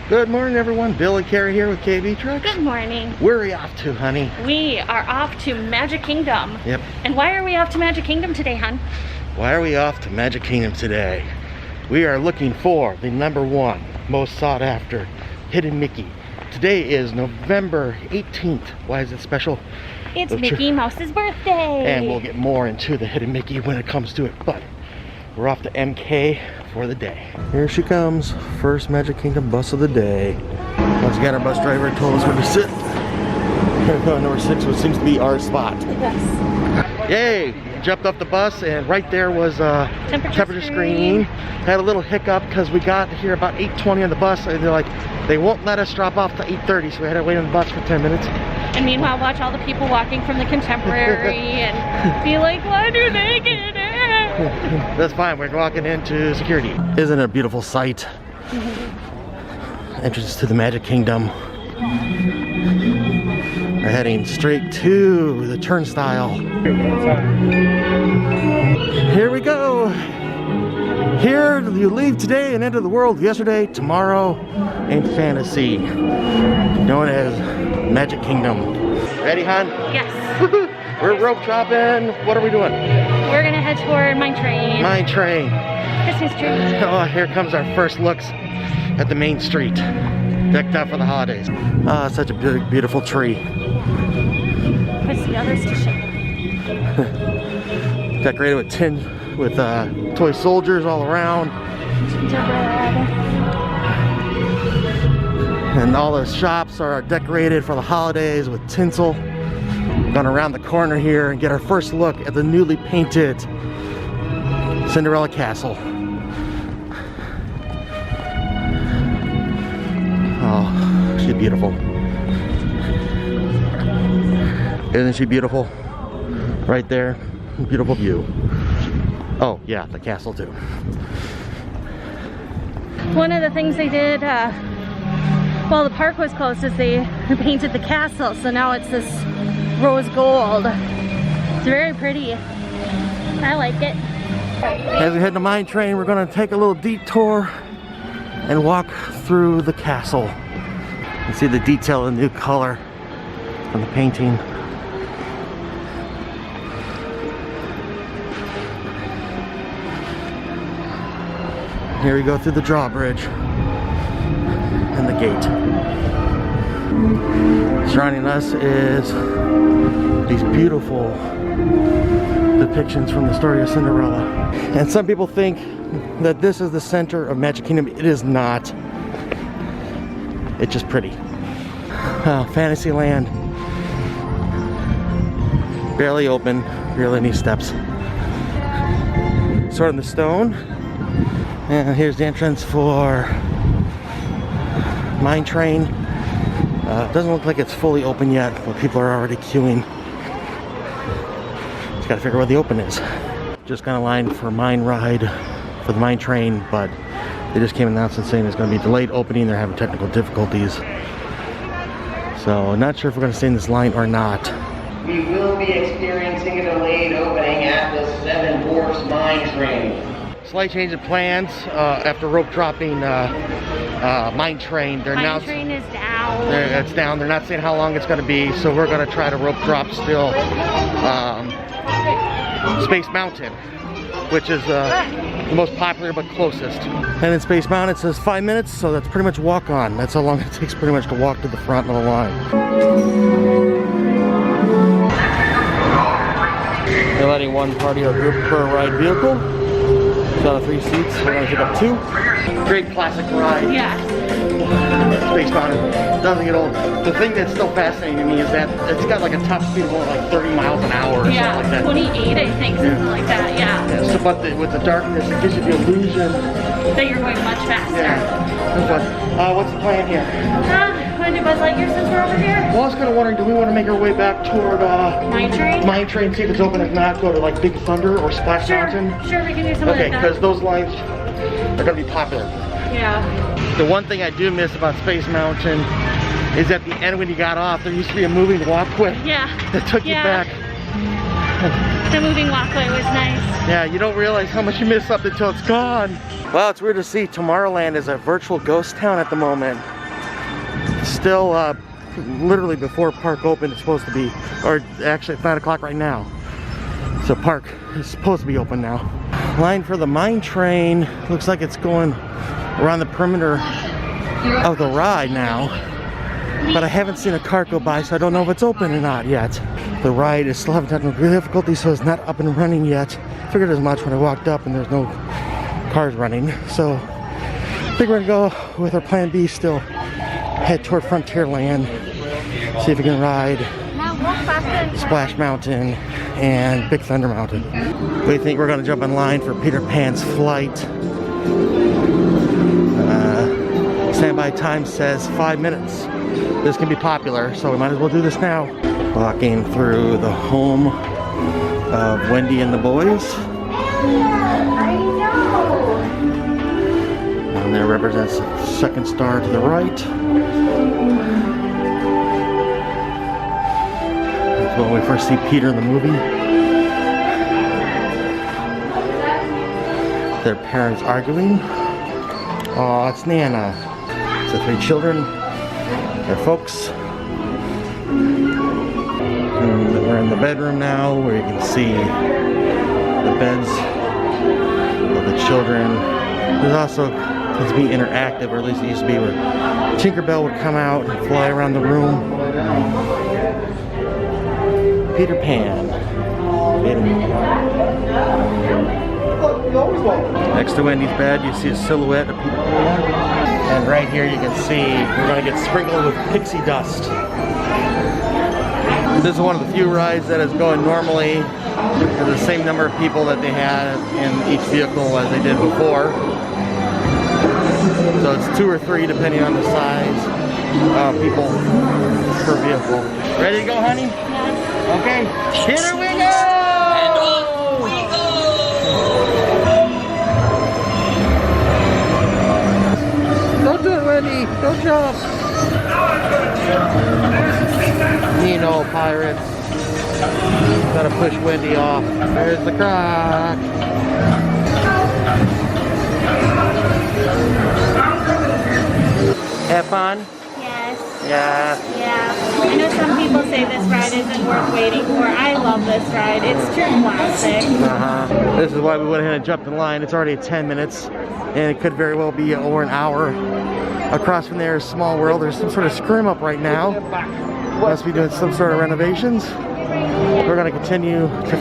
Good morning, everyone. Bill and Carrie here with KB Trucks. Good morning. Where are you off to, honey? We are off to Magic Kingdom. Yep. And why are we off to Magic Kingdom today, hon? Why are we off to Magic Kingdom today? We are looking for the #1 most sought after Hidden Mickey. Today is November 18th. Why is it special? It's Mickey Mouse's birthday. And we'll get more into the Hidden Mickey when it comes to it. But we're off to MK for the day. Here she comes. First Magic Kingdom bus of the day. Once again, our bus driver told us where to sit. Here we go, number 6, which seems to be our spot. Yes. Yay! Jumped off the bus and right there was a temperature screen. Had a little hiccup because we got here about 8:20 on the bus and they're like, they won't let us drop off to 8:30, so we had to wait on the bus for 10 minutes. And meanwhile, watch all the people walking from the Contemporary and be like, why do they get it? That's fine, we're walking into security. Isn't it a beautiful sight? Entrance to the Magic Kingdom. We're heading straight to the turnstile. Here we go. Here you leave today and enter the world yesterday, tomorrow, and fantasy, known as Magic Kingdom. Ready, hon? Yes. We're rope dropping. What are we doing? We're gonna head toward Mine Train. Mine Train. Christmas tree. Oh, here comes our first looks at the main street. Decked out for the holidays. Ah, such a big, beautiful tree. Puts the others to shame. Decorated with toy soldiers all around. Gingerbread. And all the shops are decorated for the holidays with tinsel. Gone around the corner here and get our first look at the newly painted Cinderella Castle. Oh, she's beautiful. Isn't she beautiful? Right there, beautiful view. Oh yeah, the castle too. One of the things they did while the park was closed is they painted the castle, so now it's this rose gold. It's very pretty. I like it. As we head to Mine Train, we're going to take a little detour and walk through the castle. You see the detail in the new color on the painting. Here we go through the drawbridge and the gate. Surrounding us is these beautiful depictions from the story of Cinderella. And some people think that this is the center of Magic Kingdom. It is not. It's just pretty. Fantasyland. Barely open, barely any steps. Sword in the Stone. And here's the entrance for Mine Train. Doesn't look like it's fully open yet, but people are already queuing. Just gotta figure out where the open is. Just got a line for Mine Ride for the Mine Train, but they just came announcing saying it's gonna be delayed opening. They're having technical difficulties. So not sure if we're gonna stay in this line or not. We will be experiencing a delayed opening at the Seven Dwarfs Mine Train. Slight change of plans after rope dropping Mine Train. Mine Train is down. It's down. They're not saying how long it's going to be, so we're going to try to rope drop still Space Mountain, which is the most popular but closest. And in Space Mountain it says 5 minutes, so that's pretty much walk on. That's how long it takes pretty much to walk to the front of the line. They're letting one party or group per ride vehicle. Out of 3 seats, we're gonna pick up 2. Great classic ride. Yeah. Space Mountain doesn't get old. The thing that's still fascinating to me is that it's got like a top speed of like 30 miles an hour or Yeah, something like that. 28 I think, something like that, yeah. So, but with the darkness, it gives you the illusion That you're going much faster. Yeah. But, what's the plan here? Want to do Buzz Lightyear since we're over here? Well, I was kind of wondering, do we want to make our way back toward Mine Train? Mine Train, see if it's open. If not, go to like Big Thunder or Splash Mountain. Sure, we can do something Okay, like that. because those lines are going to be popular. Yeah. The one thing I do miss about Space Mountain is at the end when you got off, there used to be a moving walkway that took you back. The moving walkway was nice. Yeah, you don't realize how much you miss something until it's gone. Well, it's weird to see Tomorrowland is a virtual ghost town at the moment. Still, literally before park opened, it's supposed to be, or actually it's 9 o'clock right now. So park is supposed to be open now. Line for the mine train. Looks like it's going around the perimeter of the ride now. But I haven't seen a cart go by, so I don't know if it's open or not yet. The ride is still having technical difficulty, so it's not up and running yet. Figured as much when I walked up and there's no cars running. So I think we're gonna go with our plan B still. Head toward Frontierland. See if we can ride Splash Mountain and Big Thunder Mountain. We think we're gonna jump in line for Peter Pan's flight. Standby time says 5 minutes. This can be popular, so we might as well do this now. Walking through the home of Wendy and the boys. And there represents the second star to the right. That's when we first see Peter in the movie. Their parents arguing. Oh, it's Nana. It's the 3 children. Their folks. And we're in the bedroom now where you can see the beds of the children. There's also tends to be interactive, or at least it used to be, where Tinkerbell would come out and fly around the room. Peter Pan. Next to Wendy's bed, you see a silhouette of Peter Pan. And right here you can see we're going to get sprinkled with pixie dust. This is one of the few rides that is going normally. There's the same number of people that they had in each vehicle as they did before. So it's 2 or 3 depending on the size of people per vehicle. Ready to go, honey? Yeah. Okay. Here we go! And off we go! Don't do it, Wendy. Don't jump. Nino pirates. Gotta push Wendy off. There's the croc. Have fun? Yes. Yeah. Yeah. I know some people say this ride isn't worth waiting for. I love this ride. It's true classic. This is why we went ahead and jumped in line. It's already at 10 minutes, and it could very well be over an hour. Across from there is Small World. There's some sort of scrim up right now. Must be doing some sort of renovations. We're going to continue to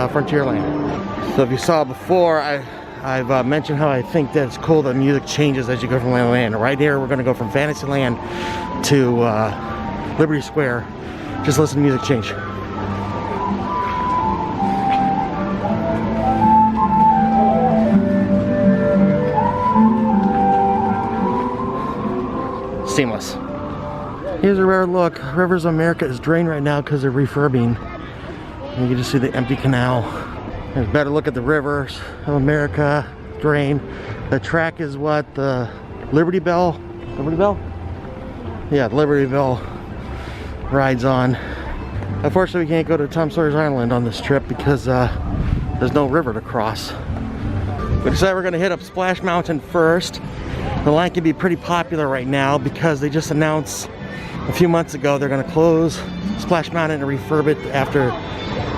Frontierland. So if you saw before, I've mentioned how I think that it's cool that music changes as you go from land to land. Right here, we're going to go from Fantasyland to Liberty Square. Just listen to music change. Seamless. Here's a rare look. Rivers of America is drained right now because they're refurbing. And you can just see the empty canal. There's a better look at the rivers of America drain. The track is what, the Liberty Bell? Liberty Bell? Yeah, the Liberty Bell rides on. Unfortunately, we can't go to Tom Sawyer's Island on this trip because there's no river to cross. We decided we're going to hit up Splash Mountain first. The line can be pretty popular right now because they just announced a few months ago they're going to close Splash Mountain and refurb it after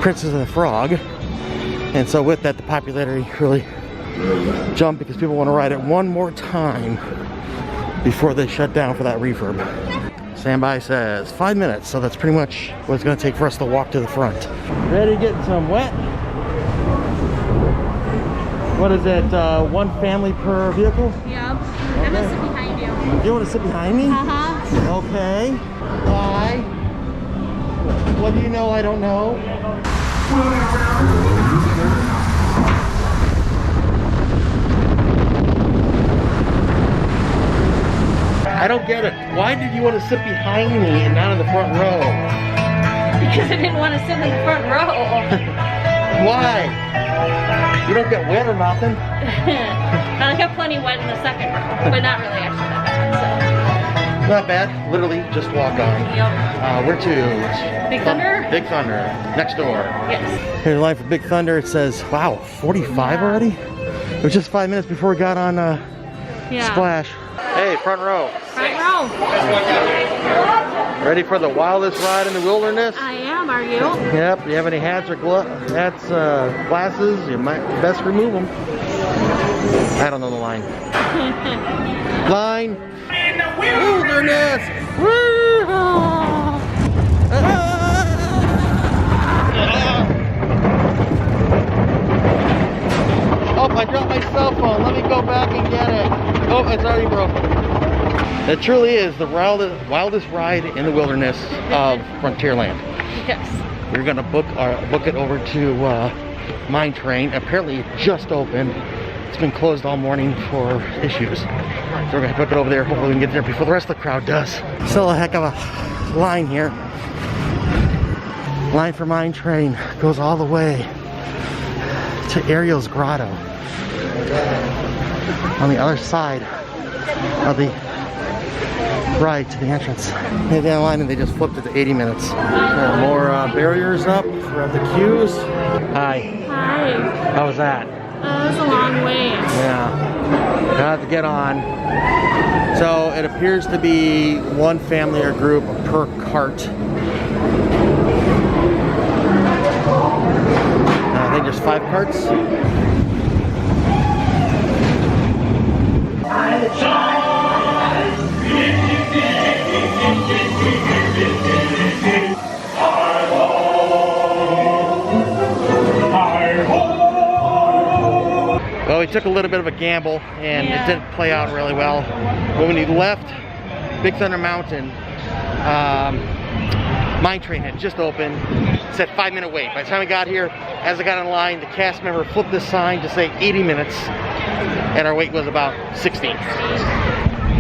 Princess and the Frog. And so with that, the popularity really jumped because people want to ride it one more time before they shut down for that refurb. Standby says 5 minutes, so that's pretty much what it's going to take for us to walk to the front. Ready to get some wet? What is it, 1 family per vehicle? Yep. I'm gonna sit behind you. You want to sit behind me? Uh-huh. Okay. Why? What do you know I don't know? I don't get it. Why did you want to sit behind me and not in the front row? Because I didn't want to sit in the front row. Why? You don't get wet or nothing? I got plenty wet in the second row, but not really actually that bad, so. Not bad. Literally just walk on. Yep. Where to? Big Thunder? Big Thunder. Next door. Yes. Here's the line for Big Thunder. It says, wow, 45 already? It was just 5 minutes before we got on Splash. Hey, front row. Front row. Ready for the wildest ride in the wilderness? I am, are you? Yep. You have any hats or glasses? You might best remove them. I don't know the line. Line. In the wilderness. Oh, I dropped my cell phone. Let me go back and get it. Oh, it's already broken. It truly is the wildest ride in the wilderness of Frontierland. Yes. We're gonna book it over to Mine Train. Apparently it just opened. It's been closed all morning for issues. So we're gonna book it over there. Hopefully we can get there before the rest of the crowd does. Still a heck of a line here. Line for Mine Train goes all the way to Ariel's Grotto on the other side of the ride to the entrance. They had line and they just flipped it to 80 minutes. More barriers up for the queues. Hi. Hi. How was that? That was a long way. Yeah. Got to get on. So it appears to be one family or group per cart. I think there's 5 carts. Well, we took a little bit of a gamble and it didn't play out really well. But when we left Big Thunder Mountain, Mine Train had just opened. It said 5-minute wait. By the time we got here, as I got in line, the cast member flipped this sign to say 80 minutes, and our wait was about 60.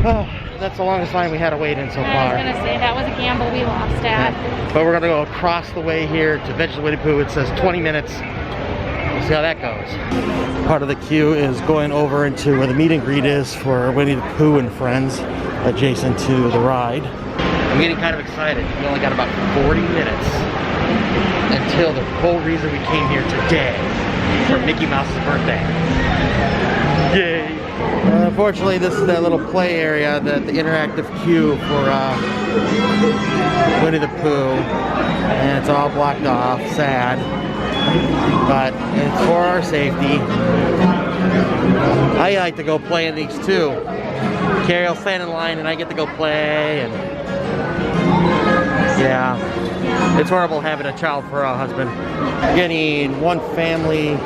Oh, that's the longest line we had to wait in so far. I was gonna say, that was a gamble we lost at. Yeah. But we're gonna go across the way here to Venture Winnie Pooh. It says 20 minutes. We'll see how that goes. Part of the queue is going over into where the meet and greet is for Winnie the Pooh and friends, adjacent to the ride. I'm getting kind of excited. We only got about 40 minutes until the whole reason we came here today for Mickey Mouse's birthday. Yay! Unfortunately, this is that little play area, the interactive queue for Winnie the Pooh, and it's all blocked off. Sad, but it's for our safety. I like to go play in these too. Carrie will stand in line, and I get to go play. And yeah, it's horrible having a child for a husband. Getting one family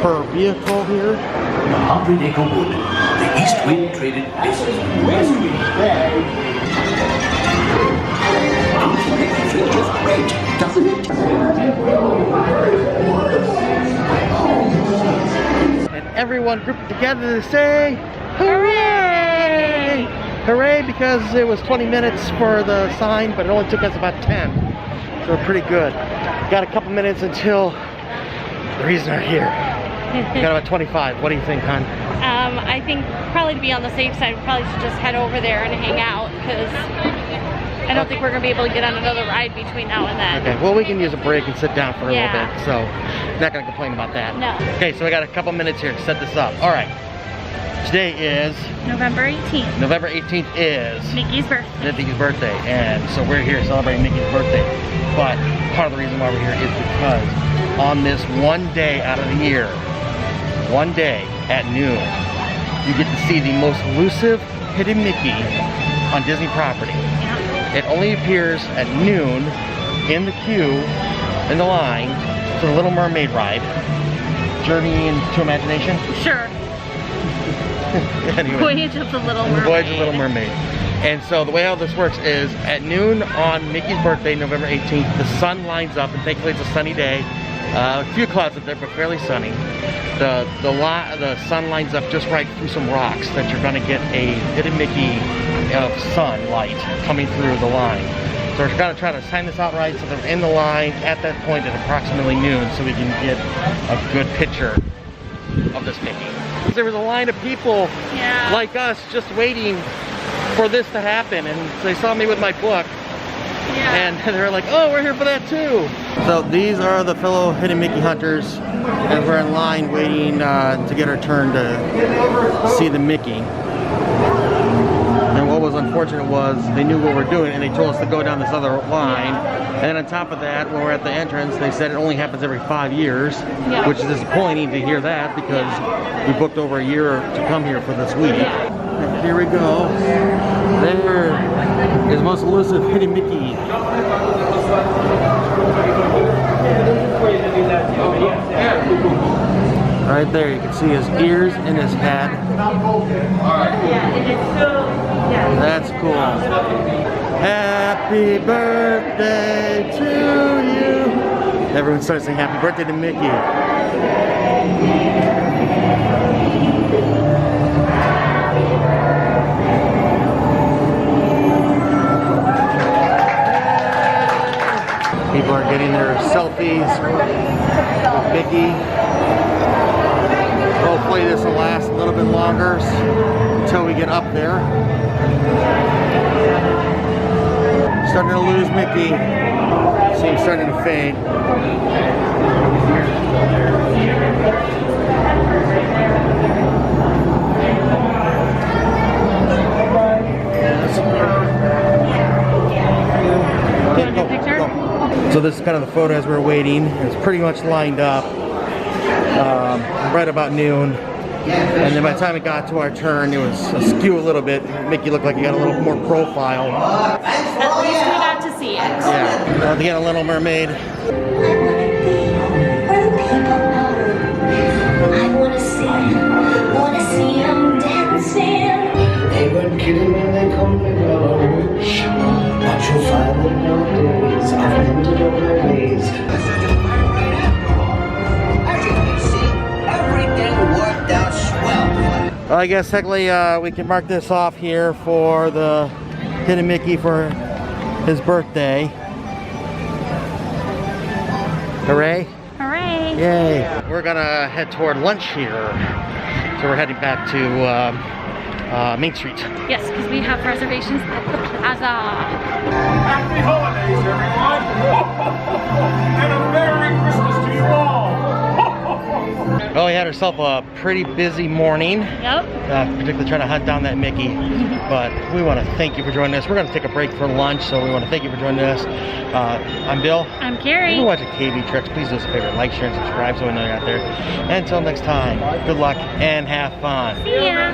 per vehicle here. 100-acre wood. The east wind traded places. West wind. Feels just great, doesn't it? And everyone grouped together to say, hooray! Hooray, because it was 20 minutes for the sign, but it only took us about 10. So we're pretty good. Got a couple minutes until the reason we're here. Got about 25. What do you think, hon? I think probably to be on the safe side, we probably should just head over there and hang out, because I don't think we're going to be able to get on another ride between now and then. Okay, well we can use a break and sit down for a little bit, so not going to complain about that. No. Okay, so we got a couple minutes here to set this up. All right. Today is November 18th. November 18th is Mickey's birthday. Mickey's birthday, and so we're here celebrating Mickey's birthday. But part of the reason why we're here is because on this one day out of the year, one day at noon, you get to see the most elusive hidden Mickey on Disney property. Yeah. It only appears at noon in the queue, in the line, for the Little Mermaid ride. Journey into Imagination? Sure. Anyway. Voyage of the Little Mermaid. Voyage of the Little Mermaid. And so the way how this works is at noon on Mickey's birthday, November 18th, the sun lines up, and thankfully it's a sunny day. A few clouds up there, but fairly sunny. The sun lines up just right through some rocks that you're going to get a hidden Mickey of sunlight coming through the line. So we're going to try to time this out right so they're in the line at that point at approximately noon so we can get a good picture of this Mickey. There was a line of people like us just waiting for this to happen, and they saw me with my book. And they were like, oh, we're here for that too. So these are the fellow hidden Mickey hunters, and we're in line waiting to get our turn to see the Mickey. unfortunate was they knew what we're doing and they told us to go down this other line. And then on top of that, when we're at the entrance, they said it only happens every 5 years, which is disappointing to hear that because we booked over a year to come here for this week. And here we go. There is most elusive Hidden Mickey. Right there, you can see his ears and his hat. That's cool. Happy birthday to you. Everyone starts saying happy birthday to Mickey. People are getting their selfies with Mickey. Hopefully this will last a little bit longer until we get up there. Starting to lose Mickey. See him starting to fade. So this is kind of the photo as we're waiting. It's pretty much lined up right about noon. And then by the time it got to our turn, it was askew a little bit. Mickey looked like he got a little more profile. At least we got to see it. Yeah, again, a Little Mermaid. I wanna see them dancing. They weren't kidding when they called me Grouch. But you'll find that nowadays I've ended up my ways. Well, I guess technically we can mark this off here for the Hidden Mickey for his birthday. Hooray! Hooray! Yay! We're gonna head toward lunch here. So we're heading back to Main Street. Yes, because we have reservations at the plaza. Happy holidays, everyone! And a Merry Christmas to you all! Well, we had ourselves a pretty busy morning. Yep. Particularly trying to hunt down that Mickey. But we want to thank you for joining us. We're going to take a break for lunch, so we want to thank you for joining us. I'm Bill. I'm Carrie. If you're watching KB Tricks, please do us a favor. Like, share, and subscribe so we know you're out there. And until next time, good luck and have fun. See ya.